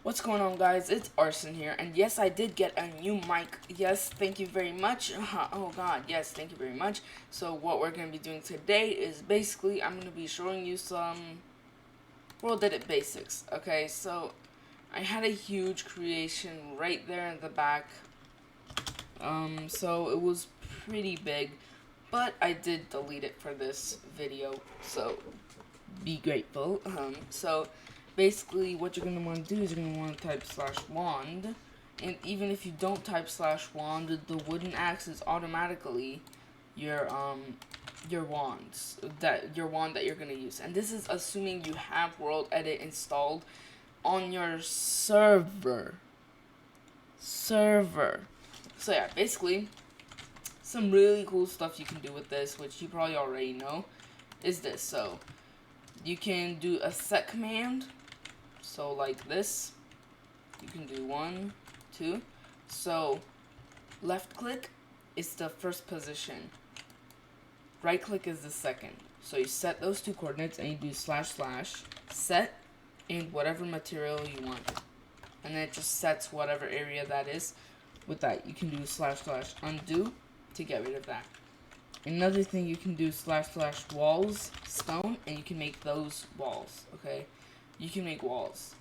What's going on, guys? It's Arson here, and yes, I did get a new mic. Yes, thank you very much. Oh god, yes, thank you very much. So what we're going to be doing today is basically I'm going to be showing you some WorldEdit basics. Okay, so I had a huge creation right there in the back. So it was pretty big, but I did delete it for this video, so be grateful. So basically what you're going to want to do is you're going to want to type /wand, and even if you don't type /wand, the wooden axe is automatically your wand that you're going to use. And this is assuming you have WorldEdit installed on your server. So yeah, basically some really cool stuff you can do with this, which you probably already know, is this. So you can do a set command, so like this. You can do 1, 2. So left click is the first position, right click is the second. So you set those two coordinates and you do / set and whatever material you want, and then it just sets whatever area that is. With that, you can do / undo to get rid of that. Another thing you can do / walls stone, and you can make those walls. Okay, you can make walls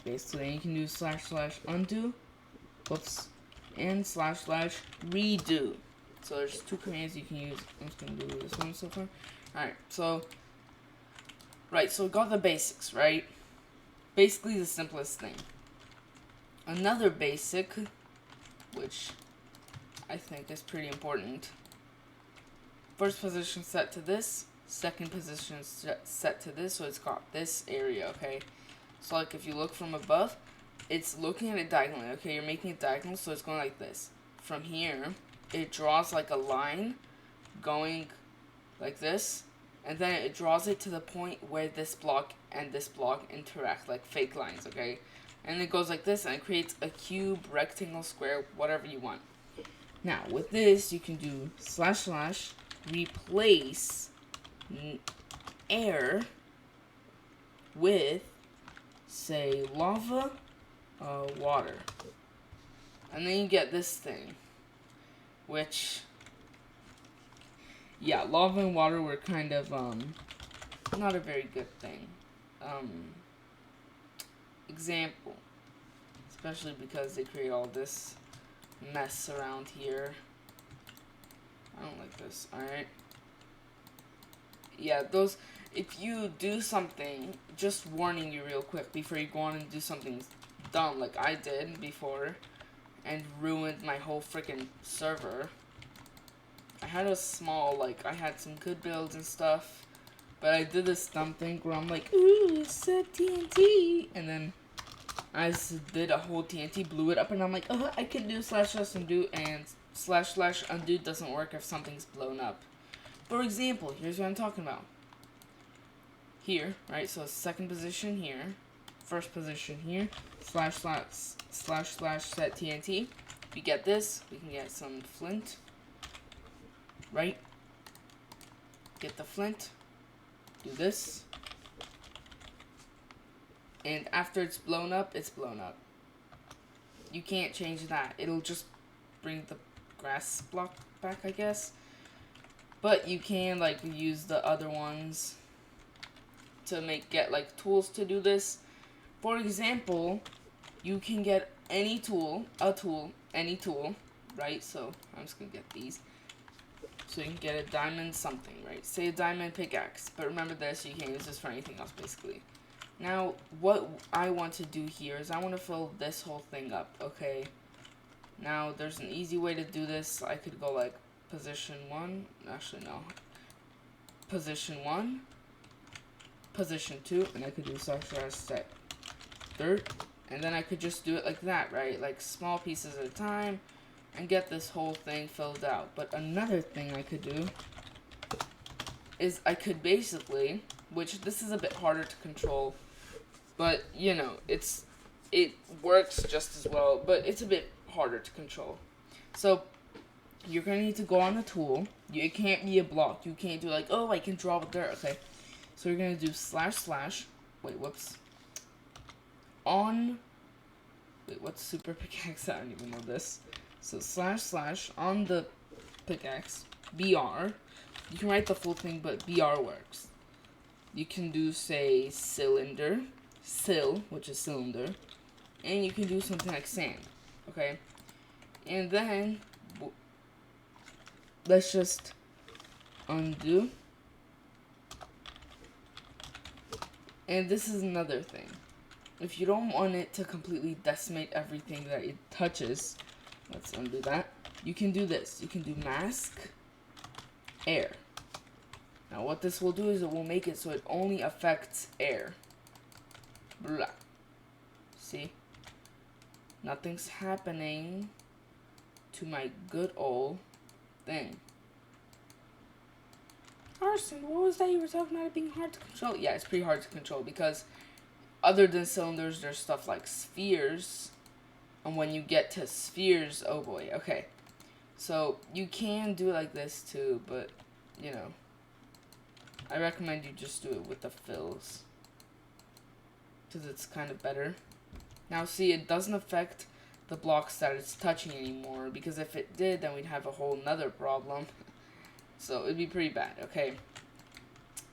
basically, and you can do / undo, whoops, and / redo. So there's two commands you can use. I'm just gonna do this one so far. Alright, so we got the basics, right? Basically the simplest thing. Another basic, which I think is pretty important. First position set to this, second position set to this, so it's got this area, okay? So like if you look from above, it's looking at it diagonally, okay? You're making it diagonal, so it's going like this. From here, it draws like a line going like this, and then it draws it to the point where this block and this block interact, like fake lines, okay? And it goes like this, and it creates a cube, rectangle, square, whatever you want. Now, with this, you can do / replace air with, say, lava, water. And then you get this thing, which, yeah, lava and water were kind of, not a very good thing. Example, especially because they create all this mess around here. I don't like this, alright? Yeah, those, if you do something, just warning you real quick before you go on and do something dumb like I did before and ruined my whole freaking server. I had a small, I had some good builds and stuff, but I did this dumb thing where I'm like, ooh, set TNT, and then I just did a whole TNT, blew it up, and I'm like, oh, I can do / undo, and / undo doesn't work if something's blown up. For example, here's what I'm talking about. Here, right, so second position here, first position here, / set TNT. If you get this, we can get some flint, right? Get the flint, do this, and after it's blown up, it's blown up. You can't change that. It'll just bring the grass block back, I guess. But you can, use the other ones to get, tools to do this. For example, you can get any tool, any tool, right? So, I'm just gonna get these. So you can get a diamond something, right? Say a diamond pickaxe. But remember this, you can't use this for anything else, basically. Now, what I want to do here is I want to fill this whole thing up, okay? Now, there's an easy way to do this. I could go like position 1. Actually, no. Position 1. Position 2. And I could do / set third. And then I could just do it like that, right? Like small pieces at a time. And get this whole thing filled out. But another thing I could do is I could basically, which this is a bit harder to control, but, you know, it works just as well, but it's a bit harder to control. So, you're going to need to go on the tool. It can't be a block. You can't do like, oh, I can draw with dirt, okay? So, you're going to do // wait, whoops. On Wait, what's super pickaxe? I don't even know this. So // on the pickaxe, BR. You can write the full thing, but BR works. You can do, say, cylinder, which is cylinder, and you can do something like sand, okay? And then, let's just undo. And this is another thing. If you don't want it to completely decimate everything that it touches, let's undo that. You can do this. You can do mask, air. Now what this will do is it will make it so it only affects air. Blah. See? Nothing's happening to my good old thing. Carson, what was that you were talking about it being hard to control? Yeah, it's pretty hard to control because other than cylinders, there's stuff like spheres. And when you get to spheres, oh boy, okay. So you can do it like this too, but, you know, I recommend you just do it with the fills, because it's kind of better. Now see, it doesn't affect the blocks that it's touching anymore, because if it did, then we'd have a whole nother problem. So it'd be pretty bad, okay.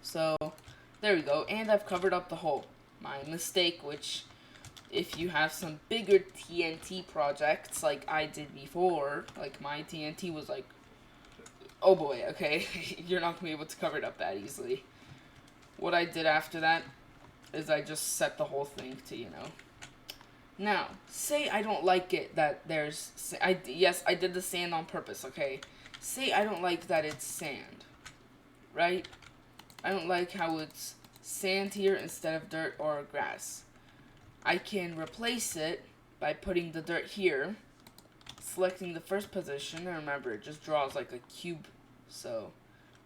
So, there we go, and I've covered up the hole. My mistake, which, if you have some bigger TNT projects like I did before, like my TNT was like, oh boy, okay, you're not going to be able to cover it up that easily. What I did after that is I just set the whole thing to, you know. Now, say I don't like it that there's, yes, I did the sand on purpose, okay. Say I don't like that it's sand, right? I don't like how it's sand here instead of dirt or grass. I can replace it by putting the dirt here, selecting the first position, and remember, it just draws like a cube, so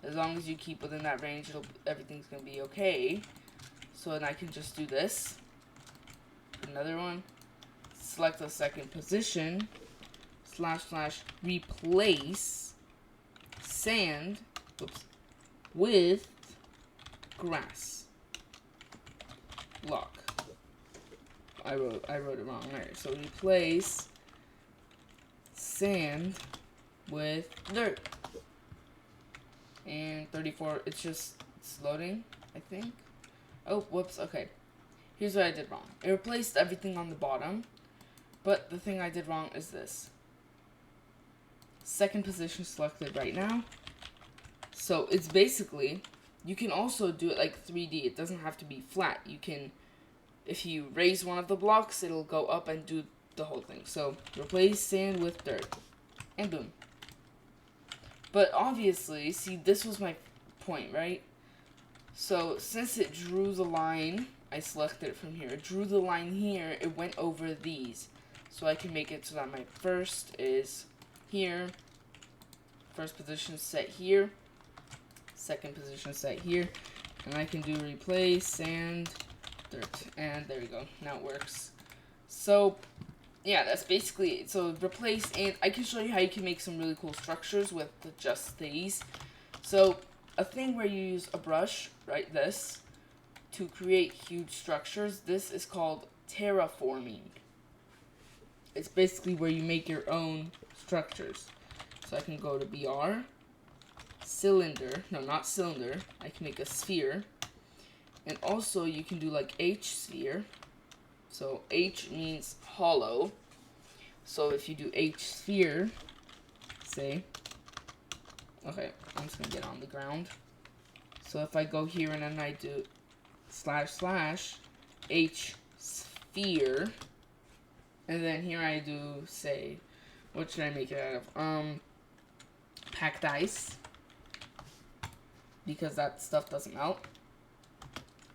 as long as you keep within that range, everything's going to be okay. So then I can just do this, another one, select the second position, / replace sand, with grass block. I wrote it wrong. Alright, so replace sand with dirt. And 34, it's loading, I think. Oh, whoops, okay. Here's what I did wrong. It replaced everything on the bottom, but the thing I did wrong is this. Second position selected right now. So it's basically, you can also do it like 3D. It doesn't have to be flat. You can, if you raise one of the blocks, it'll go up and do the whole thing. So replace sand with dirt, and boom. But obviously, see, this was my point, right? So since it drew the line, I selected it from here. It drew the line here, it went over these. So I can make it so that my first is here, first position set here, second position set here, and I can do replace sand, dirt, and there we go. Now it works. So yeah, that's basically it. So replace, and I can show you how you can make some really cool structures with just these. So a thing where you use a brush, right, this, to create huge structures, this is called terraforming. It's basically where you make your own structures. So I can go to BR, cylinder, no, not cylinder, I can make a sphere, and also you can do like H sphere. So H means hollow, so if you do H sphere, say, okay, I'm just gonna get on the ground. So if I go here and then I do / H sphere, and then here I do, say, what should I make it out of? Packed ice, because that stuff doesn't melt.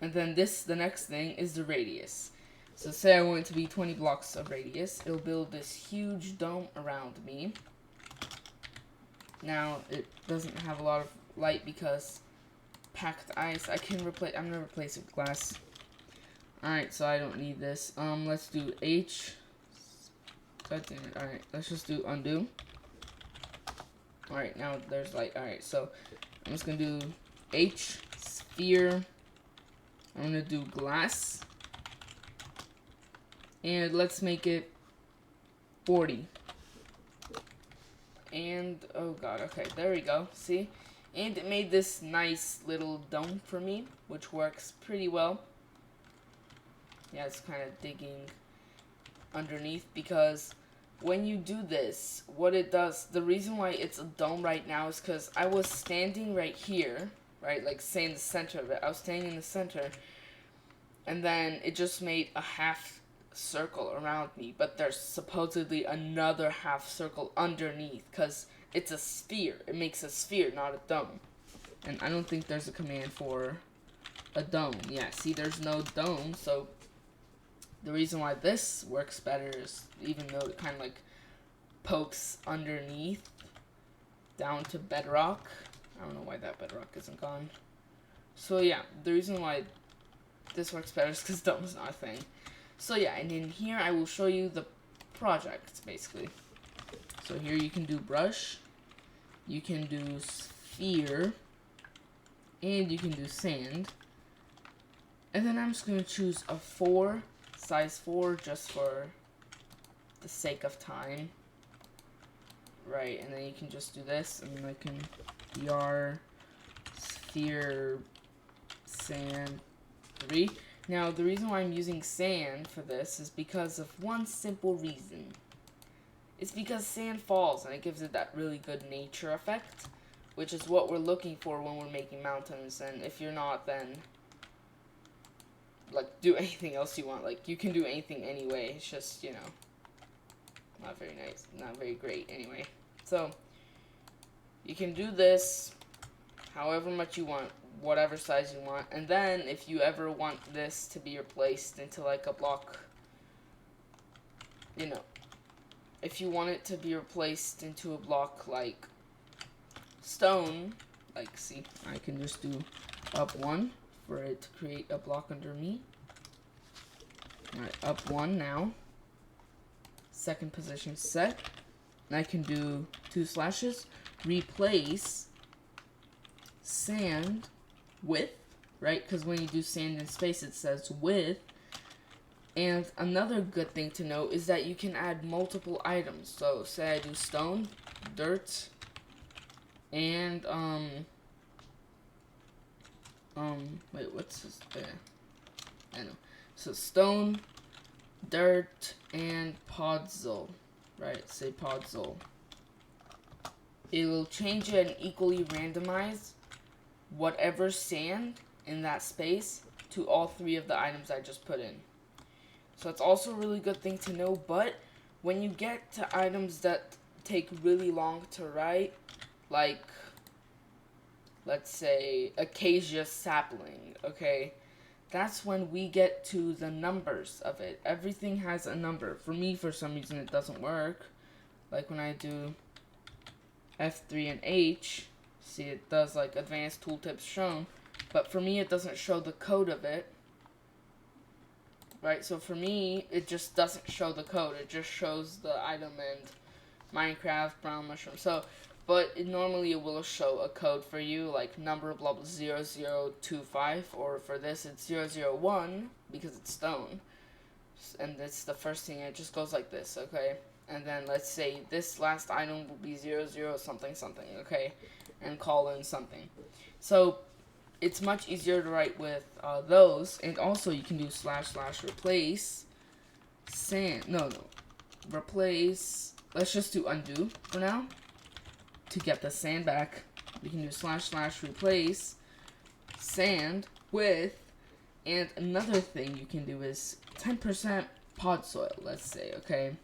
And then the next thing is the radius. So say I want it to be 20 blocks of radius, it'll build this huge dome around me. Now, it doesn't have a lot of light because packed ice, I'm gonna replace it with glass. Alright, so I don't need this. Let's do H. Alright, let's just do undo. Alright, now there's light. Alright, so I'm just gonna do H sphere. I'm gonna do glass. And let's make it 40. And, oh god, okay, there we go, see? And it made this nice little dome for me, which works pretty well. Yeah, it's kind of digging underneath, because when you do this, what it does, the reason why it's a dome right now is because I was standing right here, right, like say in the center of it. I was standing in the center, and then it just made a half circle around me, but there's supposedly another half circle underneath, because it's a sphere. It makes a sphere, not a dome. And I don't think there's a command for a dome. Yeah, see, there's no dome, so the reason why this works better is, even though it kind of like pokes underneath down to bedrock. I don't know why that bedrock isn't gone. So yeah, the reason why this works better is because dome is not a thing. So yeah, and in here I will show you the project, basically. So here you can do brush, you can do sphere, and you can do sand. And then I'm just going to choose a 4, size 4, just for the sake of time. Right, and then you can just do this, and then I can BR, sphere, sand, 3. Now, the reason why I'm using sand for this is because of one simple reason. It's because sand falls, and it gives it that really good nature effect, which is what we're looking for when we're making mountains. And if you're not, then like do anything else you want. Like, you can do anything anyway. It's just, you know, not very nice, not very great anyway. So you can do this however much you want, whatever size you want. And then if you ever want this to be replaced into like a block, you know, if you want it to be replaced into a block like stone, like, see, I can just do up 1 for it to create a block under me. Alright, up 1 now. Second position set. And I can do 2 slashes. Replace sand with, right? Because when you do sand in space, it says with. And another good thing to know is that you can add multiple items. So say I do stone, dirt, and wait, what's this? I know. So stone, dirt, and podzol, right? Say podzol. It will change it and equally randomize whatever sand in that space to all 3 of the items I just put in. So it's also a really good thing to know, but when you get to items that take really long to write, like, let's say, acacia sapling, okay? That's when we get to the numbers of it. Everything has a number. For me, for some reason, it doesn't work. Like when I do F3 and H, see, it does like advanced tooltips shown, but for me, it doesn't show the code of it. Right, so for me, it just doesn't show the code. It just shows the item and Minecraft, brown mushroom. So, but normally it will show a code for you, like number blah blah 0025, or for this it's 001 because it's stone. And it's the first thing, it just goes like this, okay? And then let's say this last item will be 00 something something, okay? And call in something. So it's much easier to write with those, and also you can do / replace sand. Replace. Let's just do undo for now to get the sand back. We can do / replace sand with, and another thing you can do is 10% pod soil. Let's say, okay,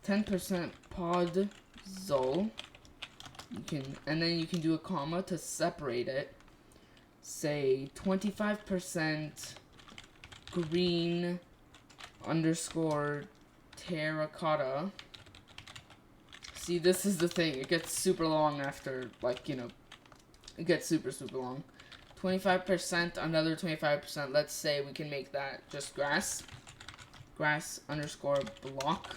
10% pod zol. You can, and then you can do a comma to separate it. Say 25% green _ terracotta. See, this is the thing. It gets super long after, like, you know, it gets super long. 25%, another 25%. Let's say we can make that just grass. Grass _ block.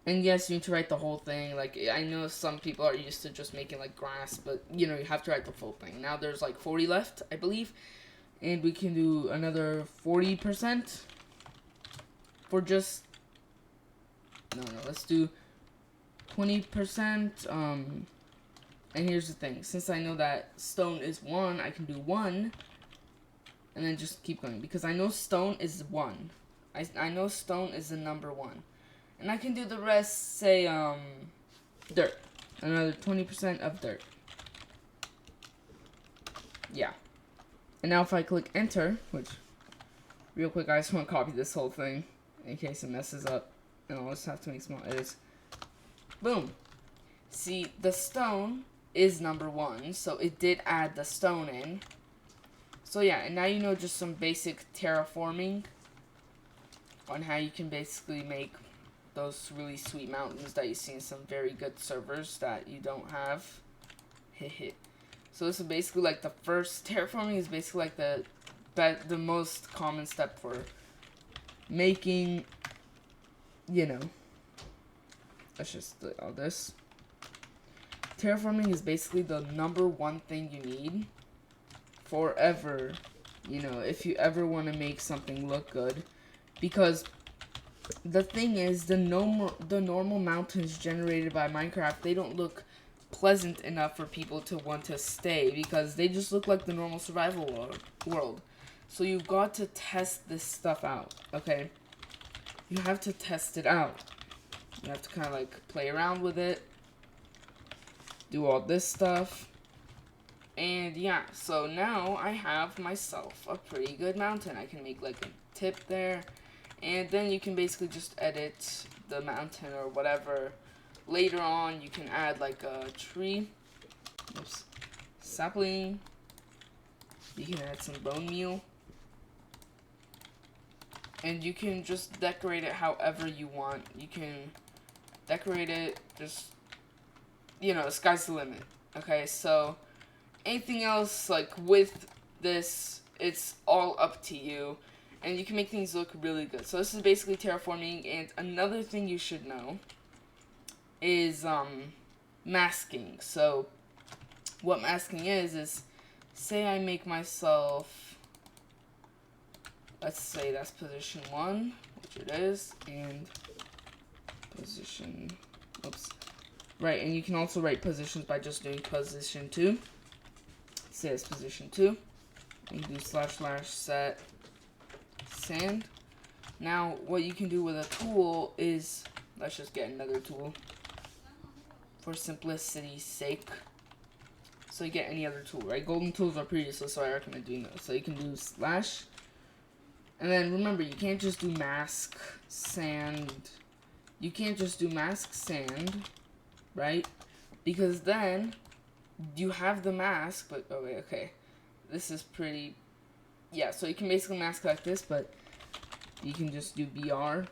And yes, you need to write the whole thing. Like, I know some people are used to just making, like, grass, but, you know, you have to write the full thing. Now there's, like, 40 left, I believe. And we can do another 40% for just no, let's do 20%. And here's the thing. Since I know that stone is 1, I can do 1. And then just keep going. Because I know stone is 1. I know stone is the number 1. And I can do the rest, say, dirt. Another 20% of dirt. Yeah. And now if I click enter, which, real quick, I just want to copy this whole thing in case it messes up. And I'll just have to make small edits. Boom. See, the stone is number 1, so it did add the stone in. So yeah, and now you know just some basic terraforming on how you can basically make those really sweet mountains that you see in some very good servers that you don't have. So this is basically like the first terraforming is basically like the most common step for making, you know, let's just do all this. Terraforming is basically the number 1 thing you need forever, you know, if you ever want to make something look good. Because the thing is, the normal mountains generated by Minecraft, they don't look pleasant enough for people to want to stay, because they just look like the normal survival world. So you've got to test this stuff out, okay? You have to test it out. You have to kind of like play around with it, do all this stuff. And yeah, so now I have myself a pretty good mountain. I can make like a tip there, and then you can basically just edit the mountain or whatever. Later on, you can add like a tree, sapling. You can add some bone meal, and you can just decorate it however you want. You can decorate it just, you know, the sky's the limit. Okay, so anything else, like with this, it's all up to you, and you can make things look really good. So this is basically terraforming, and another thing you should know is masking. So what masking is say I make myself, let's say that's position 1, which it is, and position, right, and you can also write positions by just doing position 2. Say it's position 2. You do / set sand. Now, what you can do with a tool is, let's just get another tool for simplicity's sake. So you get any other tool, right? Golden tools are pretty useless, so I recommend doing those. So you can do / and then remember, you can't just do mask sand. You can't just do mask sand, right? Because then you have the mask, but oh wait, okay. This is pretty, yeah, so you can basically mask like this, but you can just do BR.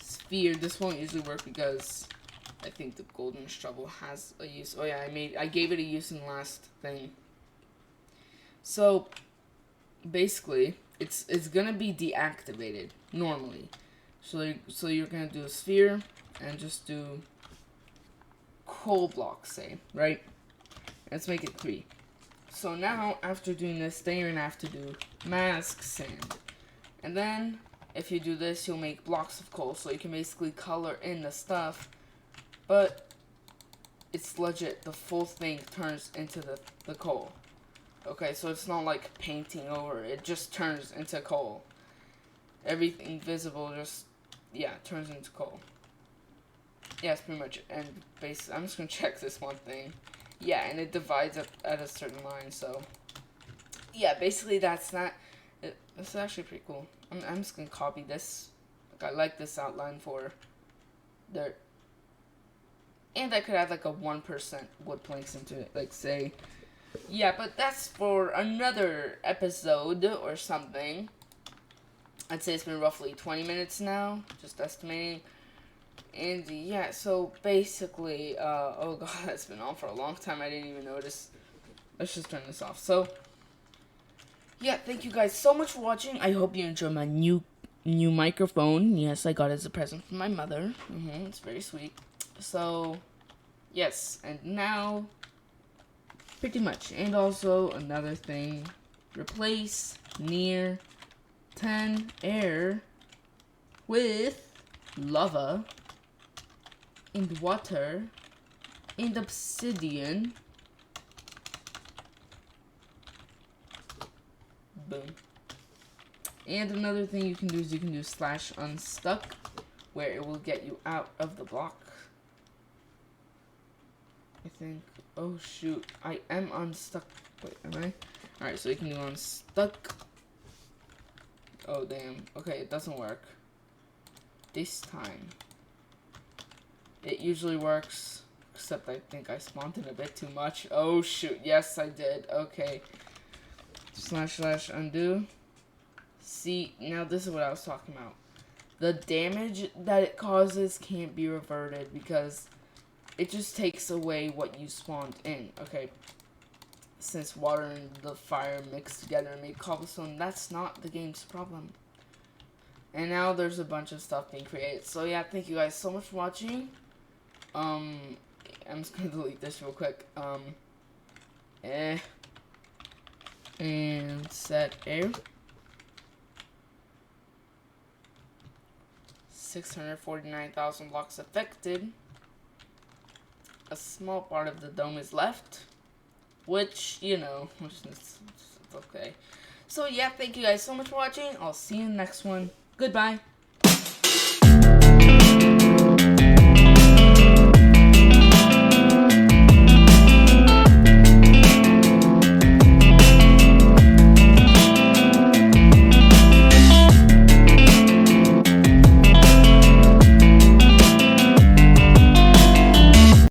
Sphere, this won't usually work because I think the golden shovel has a use. Oh yeah, I gave it a use in the last thing. So basically, it's gonna be deactivated normally. So you're gonna do a sphere and just do coal blocks, say, right? Let's make it 3. So now, after doing this, then you're gonna have to do mask sand. And then, if you do this, you'll make blocks of coal. So you can basically color in the stuff, but it's legit, the full thing turns into the coal. Okay, so it's not like painting over, it just turns into coal. Everything visible just, yeah, turns into coal. Yeah, that's pretty much it. And basically, I'm just gonna check this one thing. Yeah, and it divides up at a certain line, so yeah, basically that's that. It's actually pretty cool. I'm just gonna copy this. Like, I like this outline for dirt. And I could add like a 1% wood planks into it, like say, yeah, but that's for another episode or something. I'd say it's been roughly 20 minutes now, just estimating. And yeah, so basically, oh god, that's been on for a long time, I didn't even notice. Let's just turn this off. So, yeah, thank you guys so much for watching. I hope you enjoyed my new microphone. Yes, I got it as a present from my mother. It's very sweet. So, yes, and now, pretty much. And also, another thing, replace near 10 air with lava, and water, and obsidian. Boom. And another thing you can do is you can do /unstuck, where it will get you out of the block. I think. Oh shoot, I am unstuck. Wait, am I? Alright, so you can do unstuck. Oh damn. Okay, it doesn't work. This time. It usually works, except I think I spawned in a bit too much. Oh shoot, yes I did. Okay. /undo. See, now this is what I was talking about. The damage that it causes can't be reverted because it just takes away what you spawned in. Okay. Since water and the fire mixed together and made cobblestone, that's not the game's problem. And now there's a bunch of stuff being created. So yeah, thank you guys so much for watching. I'm just gonna delete this real quick. And set air. 649,000 blocks affected. A small part of the dome is left, which, you know, it's okay. So yeah, thank you guys so much for watching. I'll see you in the next one. Goodbye.